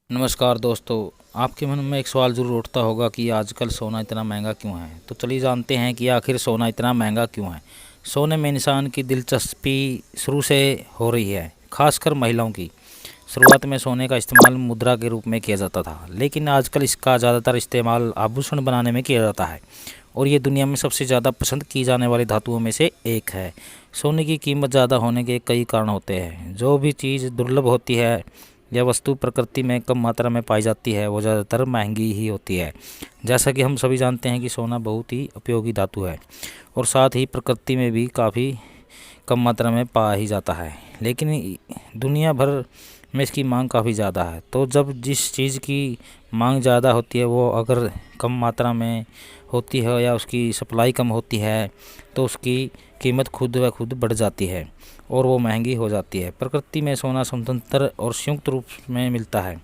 नमस्कार दोस्तों, आपके मन में एक सवाल ज़रूर उठता होगा कि आजकल सोना इतना महंगा क्यों है। तो चलिए जानते हैं कि आखिर सोना इतना महंगा क्यों है। सोने में इंसान की दिलचस्पी शुरू से हो रही है, खासकर महिलाओं की। शुरुआत में सोने का इस्तेमाल मुद्रा के रूप में किया जाता था, लेकिन आजकल इसका ज़्यादातर इस्तेमाल आभूषण बनाने में किया जाता है और ये दुनिया में सबसे ज़्यादा पसंद की जाने वाली धातुओं में से एक है। सोने की कीमत ज़्यादा होने के कई कारण होते हैं। जो भी चीज़ दुर्लभ होती है यह वस्तु प्रकृति में कम मात्रा में पाई जाती है, वो ज़्यादातर महंगी ही होती है। जैसा कि हम सभी जानते हैं कि सोना बहुत ही उपयोगी धातु है और साथ ही प्रकृति में भी काफ़ी कम मात्रा में पाया ही जाता है, लेकिन दुनिया भर में इसकी मांग काफ़ी ज़्यादा है। तो जब जिस चीज़ की मांग ज़्यादा होती है वो अगर कम मात्रा में होती है या उसकी सप्लाई कम होती है तो उसकी कीमत खुद ब खुद बढ़ जाती है और वो महंगी हो जाती है। प्रकृति में सोना स्वतंत्र और संयुक्त रूप में मिलता है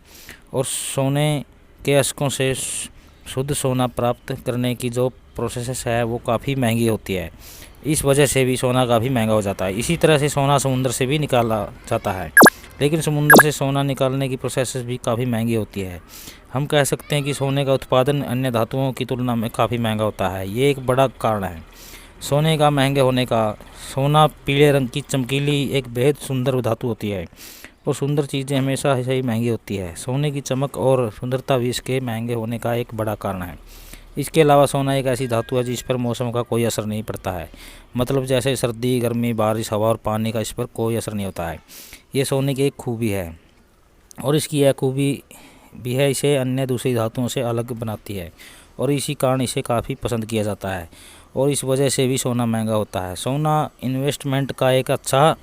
और सोने के अशकों से शुद्ध सोना प्राप्त करने की जो प्रोसेस है वो काफ़ी महंगी होती है। इस वजह से भी सोना काफ़ी महंगा हो जाता है। इसी तरह से सोना समुद्र से भी निकाला जाता है, लेकिन समुद्र से सोना निकालने की प्रोसेस भी काफ़ी महंगी होती है। हम कह सकते हैं कि सोने का उत्पादन अन्य धातुओं की तुलना में काफ़ी महंगा होता है। ये एक बड़ा कारण है सोने का महंगे होने का। सोना पीले रंग की चमकीली एक बेहद सुंदर धातु होती है और सुंदर चीज़ें हमेशा से ही महंगी होती है। सोने की चमक और सुंदरता भी इसके महंगे होने का एक बड़ा कारण है। इसके अलावा सोना एक ऐसी धातु है जिस पर मौसम का कोई असर नहीं पड़ता है। मतलब जैसे सर्दी, गर्मी, बारिश, हवा और पानी का इस पर कोई असर नहीं होता है। ये सोने की एक खूबी है और इसकी यह खूबी भी है इसे अन्य दूसरी धातुओं से अलग बनाती है और इसी कारण इसे काफ़ी पसंद किया जाता है और इस वजह से भी सोना महंगा होता है। सोना इन्वेस्टमेंट का एक अच्छा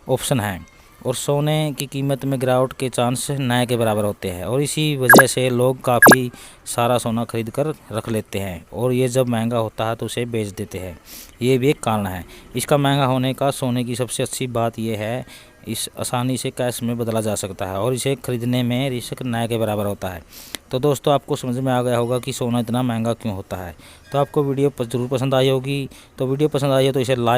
ऑप्शन है और सोने की कीमत में गिरावट के चांस नए के बराबर होते हैं और इसी वजह से लोग काफ़ी सारा सोना खरीद कर रख लेते हैं और ये जब महंगा होता है तो उसे बेच देते हैं। ये भी एक कारण है। इसका महंगा होने का सोने की सबसे अच्छी बात यह है इस आसानी से कैश में बदला जा सकता है और इसे खरीदने में रिस्क नए के बराबर होता है। तो दोस्तों, आपको समझ में आ गया होगा कि सोना इतना महंगा क्यों होता है। तो आपको वीडियो ज़रूर पसंद आई होगी। तो वीडियो पसंद आई हो तो इसे लाइक